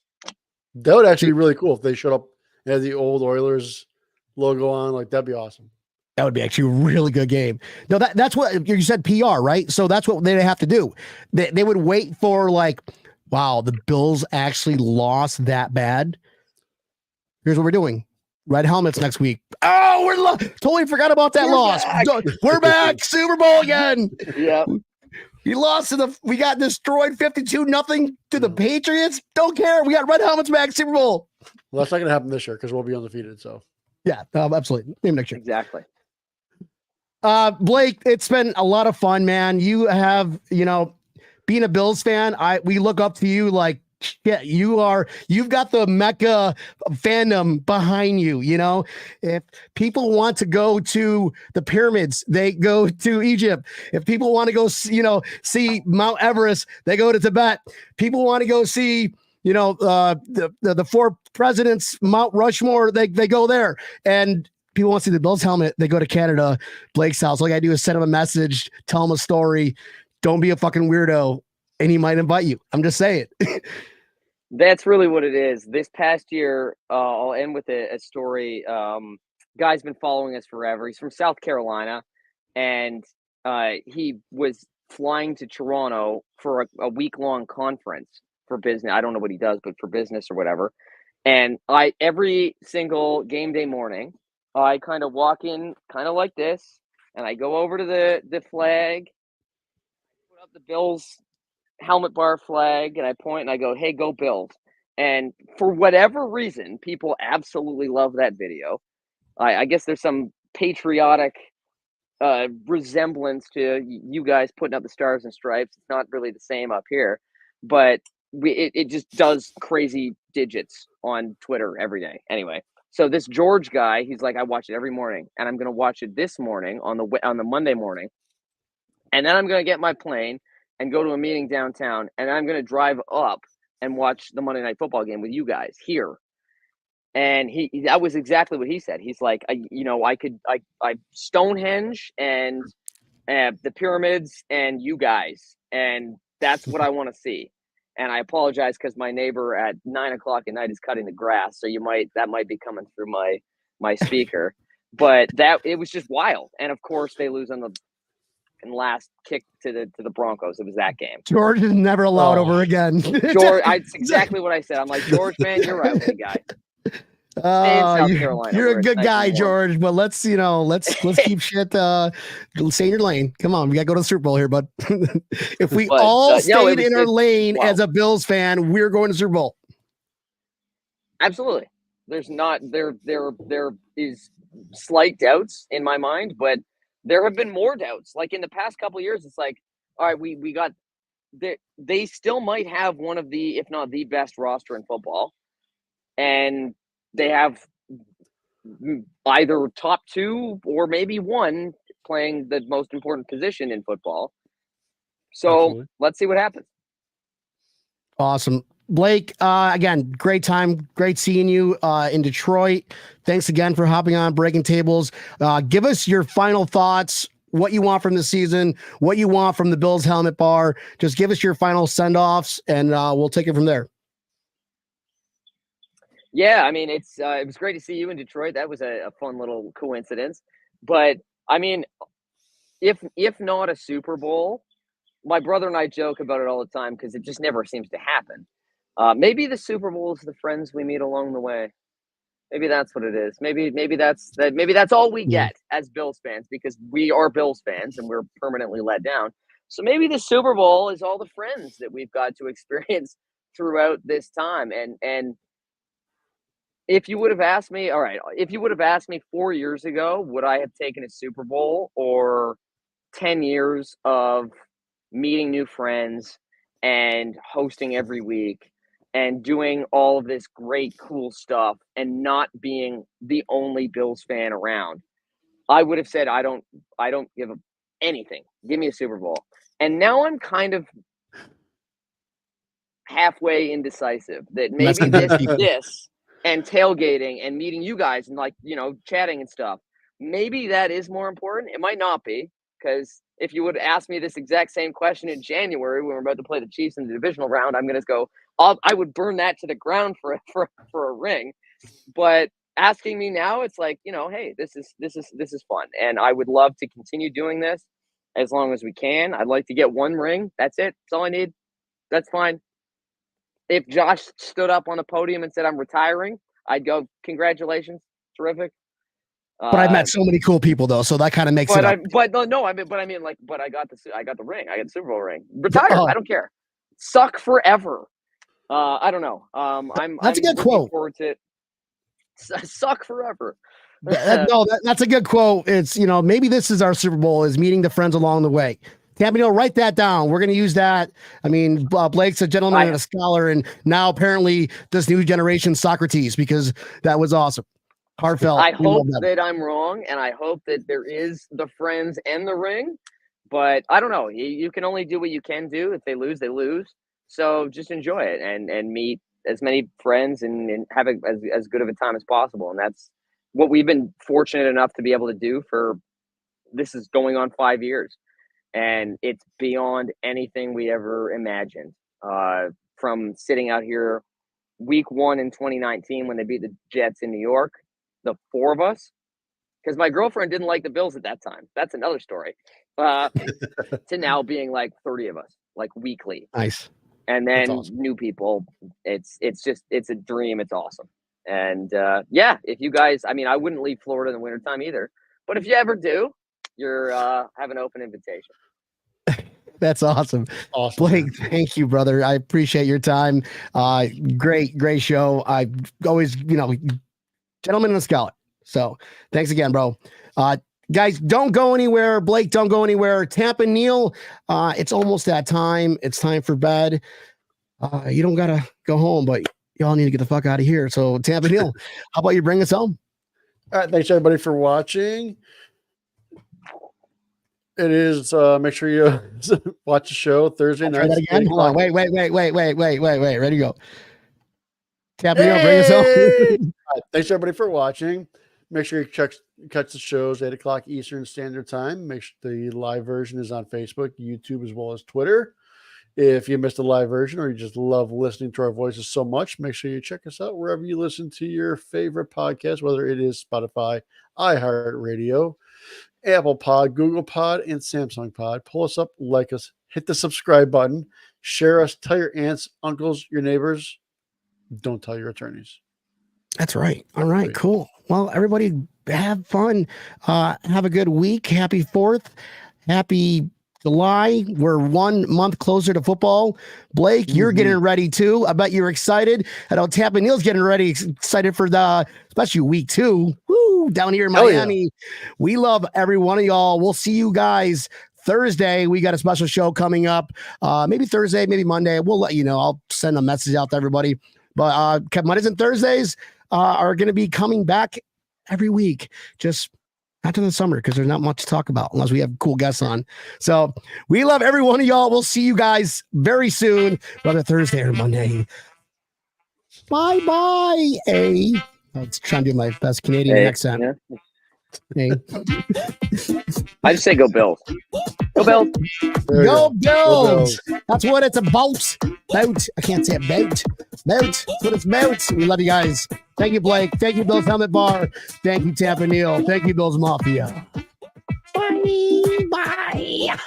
That would actually be really cool if they showed up and had the old Oilers logo on. That'd be awesome. That would be actually a really good game. No, that's what you said, PR, right? So that's what they have to do. They would wait for wow, the Bills actually lost that bad. Here's what we're doing. Red helmets next week. Oh, we're totally forgot about that loss. We're back. Super Bowl again. Yeah. We lost we got destroyed 52-0 to the Patriots. Don't care. We got red helmets back. Super Bowl. Well, that's not going to happen this year because we'll be undefeated. So yeah, absolutely. Maybe next year. Exactly. Blake, it's been a lot of fun, man. You have, being a Bills fan, we look up to you you've got the Mecca fandom behind you. If people want to go to the pyramids, they go to Egypt. If people want to go, see Mount Everest, they go to Tibet. People want to go see, the 4 presidents, Mount Rushmore, they go there. And people want to see the Bills helmet, they go to Canada, Blake's house. All I do is send him a message, tell him a story. Don't be a fucking weirdo, and he might invite you. I'm just saying. That's really what it is. This past year, I'll end with a story. Guy's been following us forever. He's from South Carolina, and he was flying to Toronto for a week-long conference for business. I don't know what he does, but for business or whatever. And every single game day morning, I kind of walk in kind of like this, and I go over to the flag, put up the Bills helmet bar flag, and I point and I go, "Hey, go Bills." And for whatever reason, people absolutely love that video. I guess there's some patriotic resemblance to you guys putting up the stars and stripes. It's not really the same up here, but it just does crazy digits on Twitter every day. Anyway, so this George guy, he's like, I watch it every morning, and I'm going to watch it this morning on the Monday morning, and then I'm going to get my plane and go to a meeting downtown, and I'm going to drive up and watch the Monday Night Football game with you guys here. And that was exactly what he said. He's like, I Stonehenge and the pyramids and you guys, and that's what I want to see. And I apologize because my neighbor at 9 o'clock at night is cutting the grass. So that might be coming through my speaker. But it was just wild. And of course they lose on the last kick to the Broncos. It was that game. George is never allowed over again. George, it's exactly what I said. I'm like, George, man, you're right, big guy. South Carolina, you're a where it's good nice guy, and warm. George. But let's keep shit. Stay in your lane. Come on, we gotta go to the Super Bowl here, bud. If we all stayed in our lane as a Bills fan, we're going to Super Bowl. Absolutely. There's not there is slight doubts in my mind, but there have been more doubts. Like in the past couple of years, it's like, all right, we got they still might have one of the, if not the best roster in football, and they have either top two or maybe one playing the most important position in football. So Absolutely. Let's see what happens. Awesome. Blake, again, great time. Great seeing you in Detroit. Thanks again for hopping on Breaking Tables. Give us your final thoughts, what you want from the season, what you want from the Bills Helmet Bar. Just give us your final send-offs, and we'll take it from there. Yeah, I mean, it was great to see you in Detroit. That was a fun little coincidence. But, I mean, if not a Super Bowl, my brother and I joke about it all the time because it just never seems to happen. Maybe the Super Bowl is the friends we meet along the way. Maybe that's what it is. Maybe that's all we get as Bills fans, because we are Bills fans and we're permanently let down. So maybe the Super Bowl is all the friends that we've got to experience throughout this time. And if you would have asked me, all right, if you would have asked me 4 years ago, would I have taken a Super Bowl or 10 years of meeting new friends and hosting every week and doing all of this great, cool stuff and not being the only Bills fan around, I would have said, I don't give anything. Give me a Super Bowl. And now I'm kind of halfway indecisive that maybe this and tailgating and meeting you guys and chatting and stuff, maybe that is more important. It might not be, because if you would ask me this exact same question in January when we're about to play the Chiefs in the divisional round, I'm going to go, I would burn that to the ground for a ring. But asking me now, it's like, hey, this is fun, and I would love to continue doing this as long as we can. I'd like to get one ring. That's it. That's all I need. That's fine. If Josh stood up on the podium and said I'm retiring, I'd go, congratulations, terrific. But I've met so many cool people though, so that kind of makes it up. I got the ring. I got the Super Bowl ring. Retire. I don't care. Suck forever. I don't know. That's a good quote. Forward to it. Suck forever. That's a good quote. It's, maybe this is our Super Bowl, is meeting the friends along the way. Tammy, write that down. We're going to use that. I mean, Blake's a gentleman and a scholar, and now apparently this new generation Socrates, because that was awesome. Heartfelt. I hope that I'm wrong, and I hope that there is the friends and the ring, but I don't know. You can only do what you can do. If they lose, they lose. So just enjoy it and meet as many friends and have as good of a time as possible. And that's what we've been fortunate enough to be able to do this is going on 5 years. And it's beyond anything we ever imagined. From sitting out here week 1 in 2019 when they beat the Jets in New York, the 4 of us, because my girlfriend didn't like the Bills at that time. That's another story. To now being like 30 of us, like weekly. Nice. And then awesome. New people. It's a dream. It's awesome. And if you guys, I mean, I wouldn't leave Florida in the wintertime either. But if you ever do, you're have an open invitation. That's awesome. Blake, thank you, brother. I appreciate your time. Great show. I always, gentleman and a scholar. So thanks again, bro. Guys, don't go anywhere. Blake, don't go anywhere. Tampa Neil, it's almost that time. It's time for bed. You don't got to go home, but y'all need to get the fuck out of here. So Tampa Neil, how about you bring us home? All right. Thanks everybody for watching. It is, make sure you watch the show Thursday night. Again. Hold on. Wait. Ready to go. Tampa Neil, bring us home. Right, thanks everybody for watching. Make sure you catch the shows 8 o'clock Eastern Standard Time. Make sure the live version is on Facebook, YouTube, as well as Twitter. If you missed the live version or you just love listening to our voices so much, make sure you check us out wherever you listen to your favorite podcast, whether it is Spotify, iHeartRadio, Apple Pod, Google Pod, and Samsung Pod. Pull us up, like us, hit the subscribe button, share us, tell your aunts, uncles, your neighbors. Don't tell your attorneys. That's right. All right, cool. Well, everybody have fun. Have a good week. Happy 4th. Happy July. We're 1 month closer to football. Blake, you're getting ready too. I bet you're excited. I know Tampa Neil's getting ready, excited for especially week 2. Woo, down here in Miami. Yeah. We love every one of y'all. We'll see you guys Thursday. We got a special show coming up. Maybe Thursday, maybe Monday. We'll let you know. I'll send a message out to everybody. But Mondays and Thursdays are going to be coming back every week. Just not in the summer because there's not much to talk about unless we have cool guests on. So we love every one of y'all. We'll see you guys very soon, whether Thursday or Monday. Bye-bye. I was trying to do my best Canadian accent. Yeah. Hey. I just say go Bills. Go Bills. Go Bills. That's what it's about. I can't say about. That's what it's about. We love you guys. Thank you, Blake. Thank you, Bill's Helmet Bar. Thank you, Tampa Neil. Thank you, Bill's Mafia. Bye. Bye.